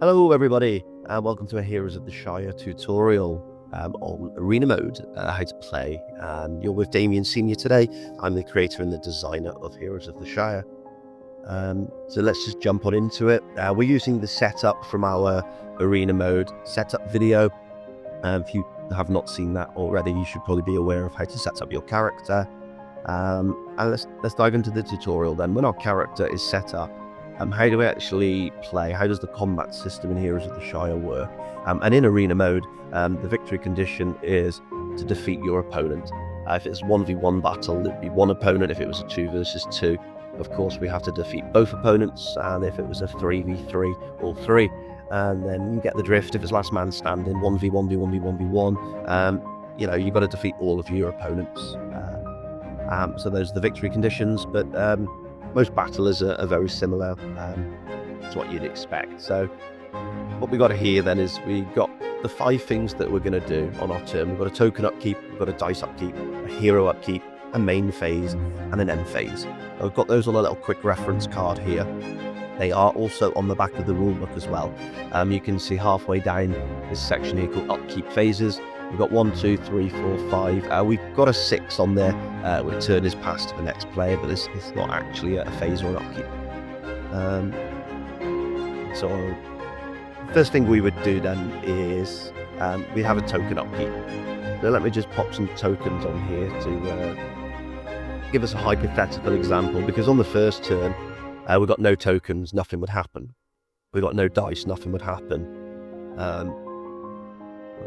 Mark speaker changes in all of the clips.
Speaker 1: Hello everybody, and welcome to a Heroes of the Shire tutorial on Arena Mode, how to play. And you're with Damien Senior today. I'm the creator and the designer of Heroes of the Shire. So let's just jump on into it. We're using the setup from our Arena Mode setup video. If you have not seen that already, you should probably be aware of how to set up your character. And let's dive into the tutorial then. When our character is set up, how do we actually play? How does the combat system in Heroes of the Shire work? And in Arena Mode, the victory condition is to defeat your opponent. If it's a 1v1 battle, it'd be one opponent. If it was a 2 versus 2, of course, we have to defeat both opponents. And if it was a 3v3, all three. And then you get the drift. If it's last man standing, 1v1v1v1v1, you've got to defeat all of your opponents. So those are the victory conditions, but most battlers are very similar to what you'd expect. So what we got here then is we got the 5 things that we're going to do on our turn. We've got a token upkeep, we've got a dice upkeep, a hero upkeep, a main phase, and an end phase. I've got those on a little quick reference card here. They are also on the back of the rulebook as well. You can see halfway down this section here called upkeep phases. We've got 1, 2, 3, 4, 5. We've got a 6 on there, where turn is passed to the next player, but it's not actually a phase or an upkeep. So first thing we would do then is we have a token upkeep. So let me just pop some tokens on here to give us a hypothetical example, because on the first turn, we've got no tokens, nothing would happen. We've got no dice, nothing would happen.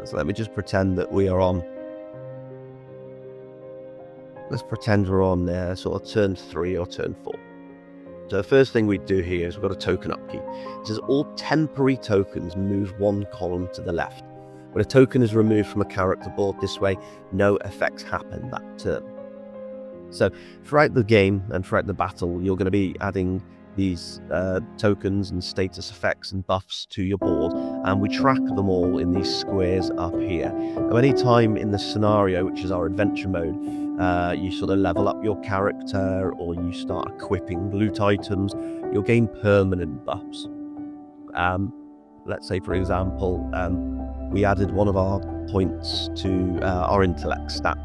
Speaker 1: So let me just pretend that we are on. Let's pretend we're on sort of turn 3 or turn 4. So the first thing we do here is we've got a token upkeep. It says all temporary tokens move 1 column to the left. When a token is removed from a character board this way, no effects happen that turn. So throughout the game and throughout the battle, you're going to be adding these tokens and status effects and buffs to your board, and we track them all in these squares up here. Now, any time in the scenario, which is our adventure mode, you sort of level up your character or you start equipping loot items, you'll gain permanent buffs. Let's say, for example, we added one of our points to our intellect stat.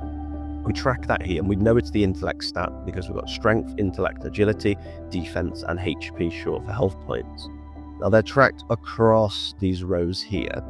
Speaker 1: We track that here, and we know it's the intellect stat because we've got strength, intellect, agility, defense, and HP, short for health points. Now they're tracked across these rows here.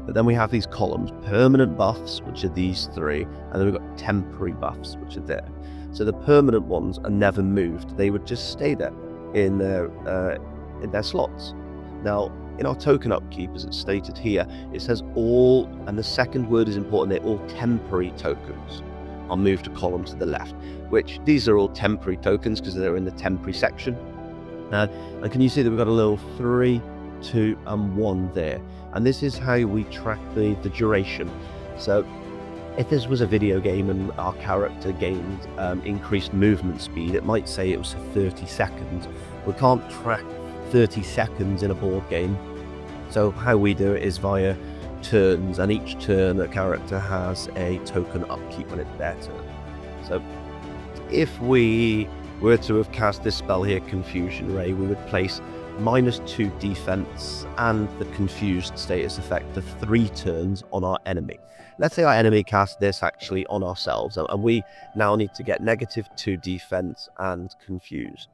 Speaker 1: But then we have these columns, permanent buffs, which are these 3, and then we've got temporary buffs, which are there. So the permanent ones are never moved. They would just stay there in their slots. Now, in our token upkeep, as it's stated here, it says all, and the second word is important there, all temporary tokens are moved a column to the left, which these are all temporary tokens because they're in the temporary section. And can you see that we've got a little 3, 2, and 1 there? And this is how we track the duration. So if this was a video game and our character gained increased movement speed, it might say it was 30 seconds. We can't track 30 seconds in a board game. So how we do it is via turns, and each turn a character has a token upkeep when it's their turn. So if we were to have cast this spell here, Confusion Ray, we would place -2 defense and the confused status effect for 3 turns on our enemy. Let's say our enemy cast this actually on ourselves, and we now need to get -2 defense and confused.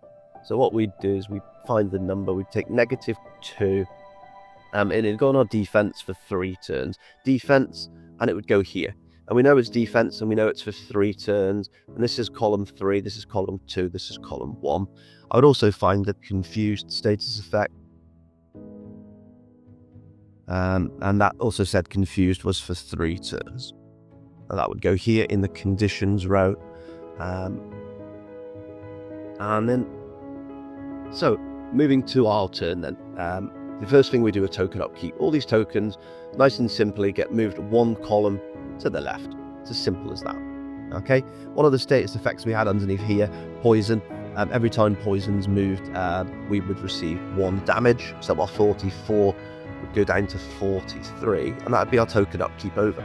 Speaker 1: So what we do is we find the number, we take -2, and it'd go on our defense for 3 turns. Defense, and it would go here. And we know it's defense, and we know it's for 3 turns. And this is column 3, this is column 2, this is column 1. I would also find the confused status effect. And that also said confused was for 3 turns. And that would go here in the conditions row. And then, so moving to our turn then. The first thing we do a token upkeep. All these tokens, nice and simply, get moved 1 column to the left. It's as simple as that. Okay. One of the status effects we had underneath here, poison. Every time poison's moved, we would receive 1 damage. So our 44 would go down to 43, and that'd be our token upkeep over.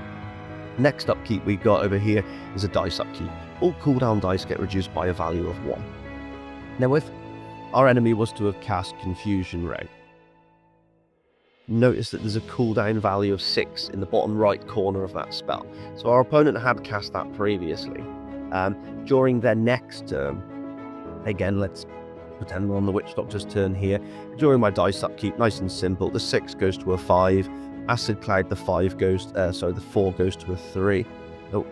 Speaker 1: Next upkeep we got over here is a dice upkeep. All cooldown dice get reduced by a value of 1. Now if our enemy was to have cast Confusion Ray, notice that there's a cooldown value of 6 in the bottom right corner of that spell. So our opponent had cast that previously. During their next turn, again, let's pretend we're on the Witch Doctor's turn here. During my dice upkeep, nice and simple, the 6 goes to a 5. Acid Cloud, the 4 goes to a 3. Oh,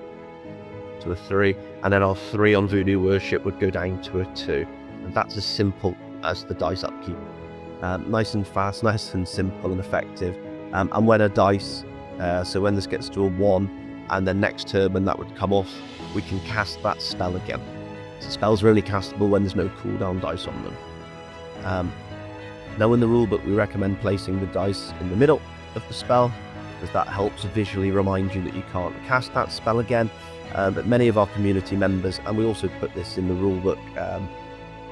Speaker 1: to a 3. And then our 3 on Voodoo Worship would go down to a 2. And that's as simple as the dice upkeep. Nice and fast, nice and simple and effective. And when a dice, so when this gets to a 1, and then next turn when that would come off, we can cast that spell again. So spells are only castable when there's no cooldown dice on them. Now in the rulebook we recommend placing the dice in the middle of the spell, because that helps visually remind you that you can't cast that spell again. But many of our community members, and we also put this in the rulebook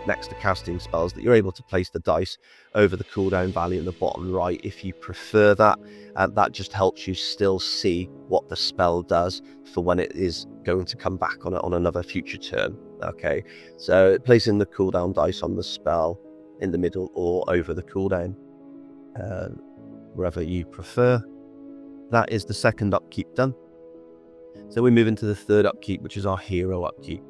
Speaker 1: next to casting spells, that you're able to place the dice over the cooldown value in the bottom right if you prefer that. That just helps you still see what the spell does for when it is going to come back on another future turn. Okay, so placing the cooldown dice on the spell in the middle or over the cooldown, wherever you prefer. That is the second upkeep done. So we move into the third upkeep, which is our hero upkeep.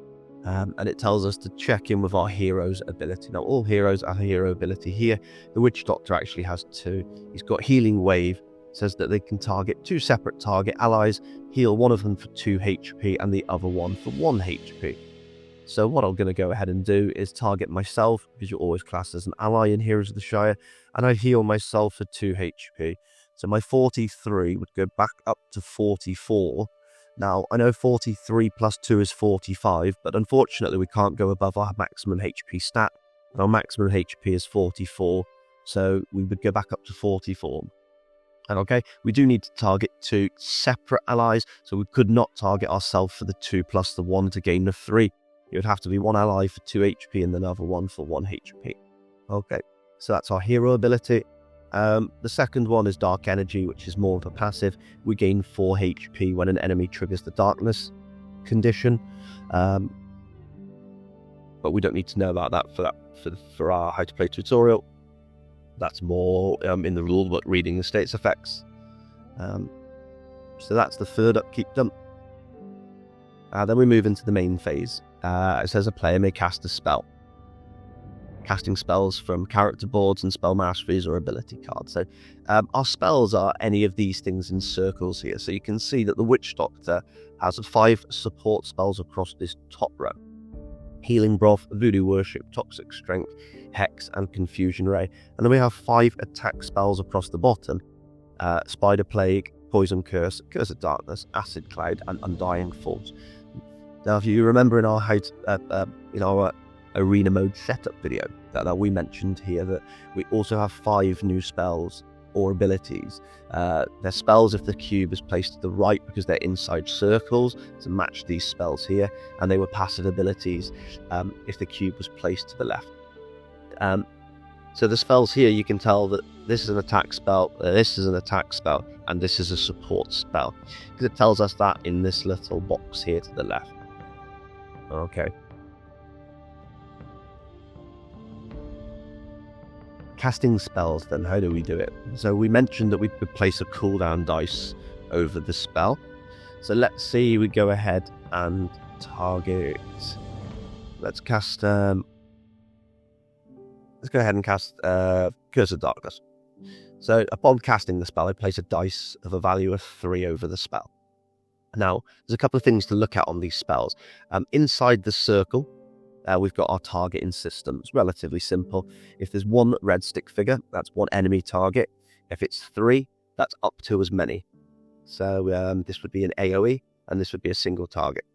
Speaker 1: And it tells us to check in with our hero's ability. Now, all heroes have a hero ability here. The Witch Doctor actually has 2. He's got Healing Wave. It says that they can target 2 separate target allies, heal one of them for 2 HP and the other one for 1 HP. So what I'm going to go ahead and do is target myself, because you're always classed as an ally in Heroes of the Shire, and I heal myself for 2 HP. So my 43 would go back up to 44. Now, I know 43 plus 2 is 45, but unfortunately we can't go above our maximum HP stat. Our maximum HP is 44, so we would go back up to 44. And okay, we do need to target 2 separate allies, so we could not target ourselves for the 2 plus the 1 to gain the 3. It would have to be 1 ally for 2 HP and another one for 1 HP. Okay, so that's our hero ability. The second one is Dark Energy, which is more of a passive. We gain 4 HP when an enemy triggers the darkness condition. But we don't need to know about that for our how to play tutorial. That's more in the rulebook, reading the status effects. So that's the third upkeep done. Then we move into the main phase. It says a player may cast a spell. Casting spells from character boards and spell masteries or ability cards. So our spells are any of these things in circles here. So you can see that the Witch Doctor has 5 support spells across this top row. Healing Broth, Voodoo Worship, Toxic Strength, Hex, and Confusion Ray. And then we have 5 attack spells across the bottom. Spider Plague, Poison Curse, Curse of Darkness, Acid Cloud, and Undying Force. Now, if you remember in our arena mode setup video that we mentioned here, that we also have 5 new spells or abilities. They're spells if the cube is placed to the right, because they're inside circles to match these spells here, and they were passive abilities if the cube was placed to the left. So the spells here, you can tell that this is an attack spell, this is an attack spell, and this is a support spell, because it tells us that in this little box here to the left. Okay. Casting spells, then, how do we do it? So we mentioned that we could place a cooldown dice over the spell. So let's see, we go ahead and target. Let's cast. Let's go ahead and cast Curse of Darkness. So upon casting the spell, I place a dice of a value of 3 over the spell. Now, there's a couple of things to look at on these spells. Inside the circle, we've got our targeting system. It's relatively simple. If there's 1 red stick figure, that's 1 enemy target. If it's 3, that's up to as many. So this would be an AoE, and this would be a single target.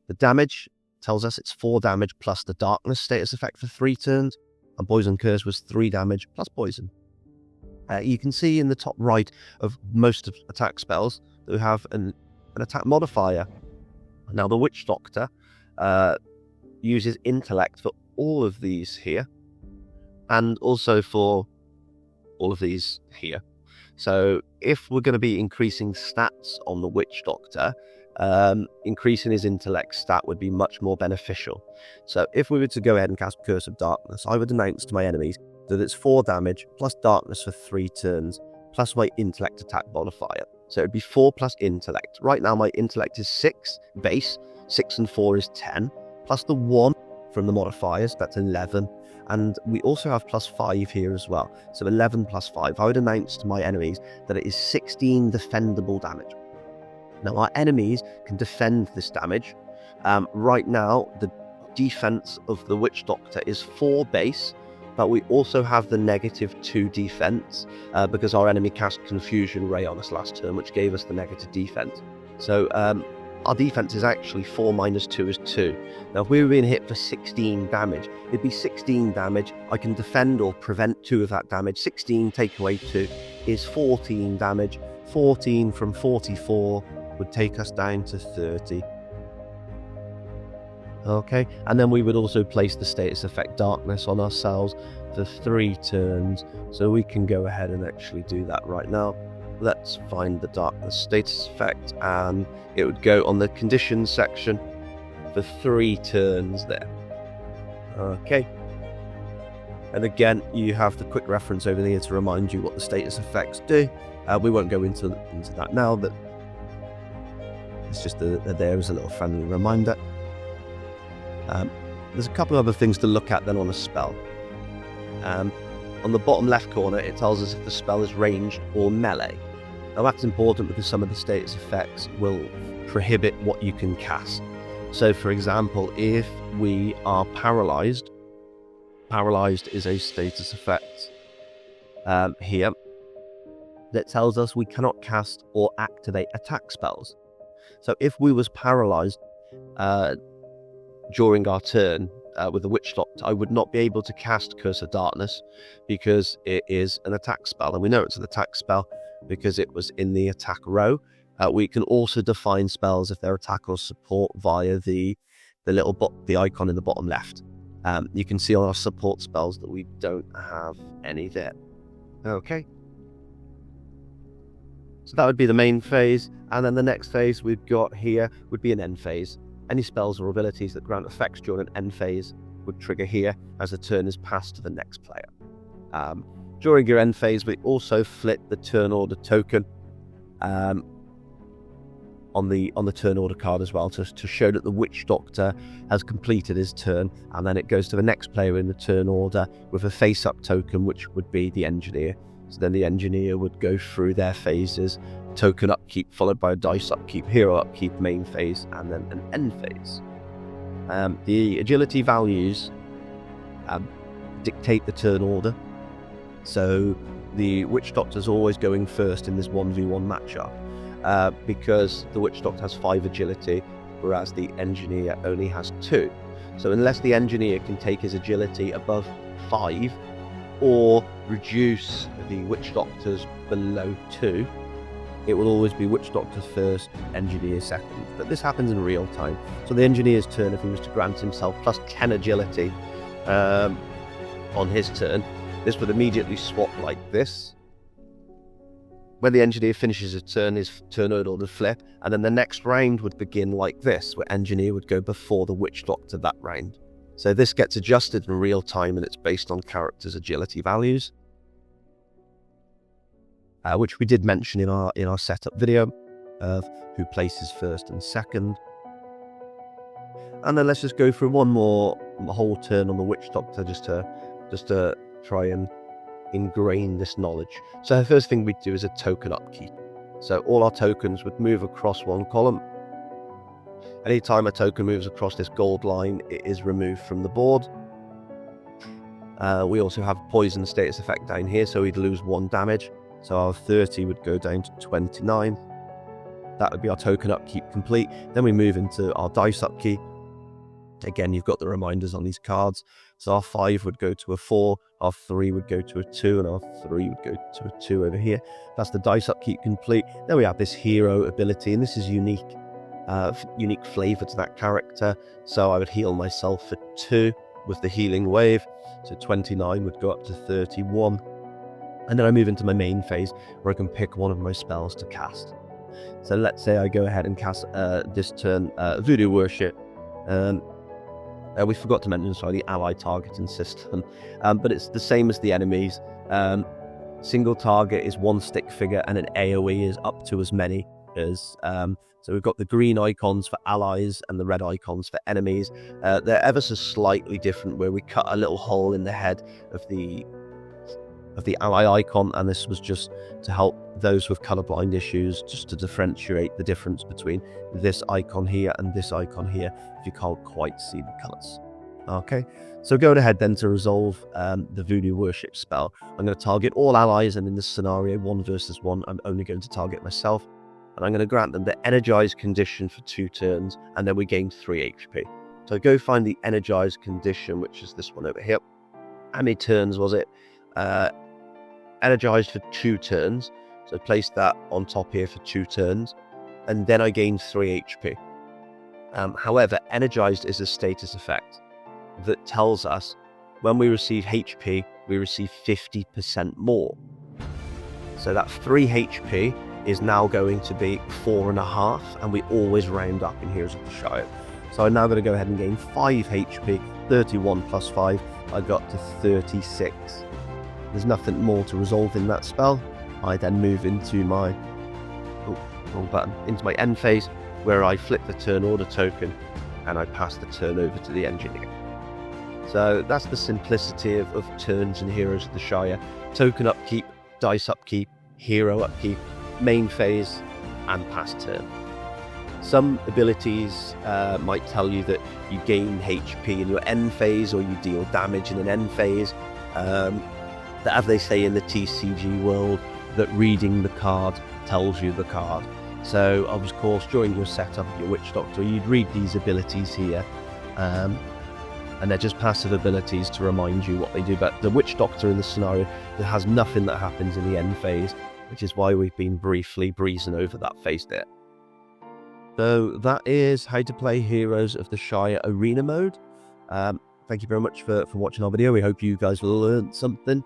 Speaker 1: The damage tells us it's 4 damage plus the darkness status effect for 3 turns, and Poison Curse was 3 damage plus poison. You can see in the top right of most of attack spells that we have an attack modifier. Now, the Witch Doctor uses intellect for all of these here, and also for all of these here. So if we're going to be increasing stats on the Witch Doctor, increasing his intellect stat would be much more beneficial. So if we were to go ahead and cast Curse of Darkness, I would announce to my enemies that it's 4 damage plus darkness for 3 turns plus my intellect attack modifier. So it'd be 4 plus intellect. Right now my intellect is 6 base, 6 and 4 is 10, plus the 1 from the modifiers, that's 11. And we also have plus 5 here as well. So 11 plus 5. I would announce to my enemies that it is 16 defendable damage. Now our enemies can defend this damage. Right now the defense of the Witch Doctor is 4 base, but we also have the -2 defense because our enemy cast Confusion Ray on us last turn, which gave us the negative defense. So our defense is actually 4 minus 2 is 2. Now if we were being hit for 16 damage, it'd be 16 damage. I can defend or prevent 2 of that damage. 16 take away 2 is 14 damage. 14 from 44 would take us down to 30. Okay, and then we would also place the status effect Darkness on ourselves for 3 turns. So we can go ahead and actually do that right now. Let's find the Darkness status effect, and it would go on the conditions section for 3 turns there. Okay. And again, you have the quick reference over here to remind you what the status effects do. We won't go into that now, but it's just there as a little friendly reminder. There's a couple of other things to look at then on a spell. On the bottom left corner, it tells us if the spell is ranged or melee. Now that's important because some of the status effects will prohibit what you can cast. So for example, if we are paralyzed is a status effect here that tells us we cannot cast or activate attack spells. So if we was paralyzed during our turn with the Witch Doctor, I would not be able to cast Curse of Darkness because it is an attack spell, and we know it's an attack spell because it was in the attack row. We can also define spells if they're attack or support via the icon in the bottom left. You can see on our support spells that we don't have any there. Okay. So that would be the main phase, and then the next phase we've got here would be an end phase. Any spells or abilities that grant effects during an end phase would trigger here as the turn is passed to the next player. During your end phase, we also flip the turn order token on the turn order card as well to show that the Witch Doctor has completed his turn, and then it goes to the next player in the turn order with a face-up token, which would be the Engineer. So then the Engineer would go through their phases, token upkeep followed by a dice upkeep, hero upkeep, main phase, and then an end phase. The agility values dictate the turn order. So the Witch Doctor is always going first in this 1v1 matchup because the Witch Doctor has 5 agility, whereas the Engineer only has 2. So unless the Engineer can take his agility above 5 or reduce the Witch Doctor's below 2, it will always be Witch Doctor first, Engineer second. But this happens in real time. So the Engineer's turn, if he was to grant himself plus 10 agility on his turn, this would immediately swap like this. When the Engineer finishes his turn order would flip, and then the next round would begin like this, where Engineer would go before the Witch Doctor that round. So this gets adjusted in real time, and it's based on characters' agility values, which we did mention in our setup video of who places first and second. And then let's just go through one more whole turn on the Witch Doctor just to try and ingrain this knowledge. So the first thing we'd do is a token upkeep. So all our tokens would move across one column. Anytime a token moves across this gold line, it is removed from the board. We also have poison status effect down here, so we'd lose 1 damage. So our 30 would go down to 29. That would be our token upkeep complete. Then we move into our dice upkeep. Again, you've got the reminders on these cards. So our 5 would go to a 4, our 3 would go to a 2, and our 3 would go to a 2 over here. That's the dice upkeep complete. Then we have this hero ability, and this is unique flavour to that character. So I would heal myself for 2 with the healing wave. So 29 would go up to 31. And then I move into my main phase where I can pick one of my spells to cast. So let's say I go ahead and cast this turn Voodoo Worship. We forgot to mention, sorry, the ally targeting system, but it's the same as the enemies. Single target is 1 stick figure, and an AoE is up to as many as... So we've got the green icons for allies and the red icons for enemies. They're ever so slightly different, where we cut a little hole in the head of the ally icon, and this was just to help those with colorblind issues, just to differentiate the difference between this icon here and this icon here, if you can't quite see the colors. Okay, so going ahead then to resolve the Voodoo Worship spell, I'm going to target all allies, and in this scenario, 1 versus 1, I'm only going to target myself. And I'm going to grant them the energized condition for 2 turns, and then we gain 3 HP. So go find the energized condition, which is this one over here. How many turns was it? Energized for 2 turns. So place that on top here for 2 turns, and then I gain 3 HP. However, energized is a status effect that tells us when we receive HP, we receive 50% more. So that 3 HP is now going to be 4.5, and we always round up in Heroes of the Shire. So I'm now going to go ahead and gain 5 HP, 31 plus 5, I got to 36. There's nothing more to resolve in that spell. I then move into my, into my end phase, where I flip the turn order token, and I pass the turn over to the engineer. So that's the simplicity of turns in Heroes of the Shire. Token upkeep, dice upkeep, hero upkeep, main phase, and pass turn. Some abilities might tell you that you gain HP in your end phase, or you deal damage in an end phase. That, as they say in the TCG world, that reading the card tells you the card. So, of course, during your setup of your Witch Doctor, you'd read these abilities here, and they're just passive abilities to remind you what they do. But the Witch Doctor in this scenario, there has nothing that happens in the end phase, which is why we've been briefly breezing over that phase there. So that is how to play Heroes of the Shire Arena mode. Thank you very much for watching our video. We hope you guys learned something.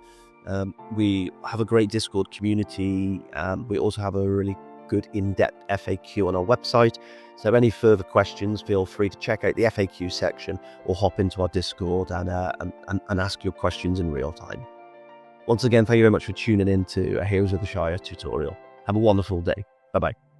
Speaker 1: We have a great Discord community. We also have a really good in-depth FAQ on our website. So any further questions, feel free to check out the FAQ section or hop into our Discord and ask your questions in real time. Once again, thank you very much for tuning in to a Heroes of the Shire tutorial. Have a wonderful day. Bye-bye.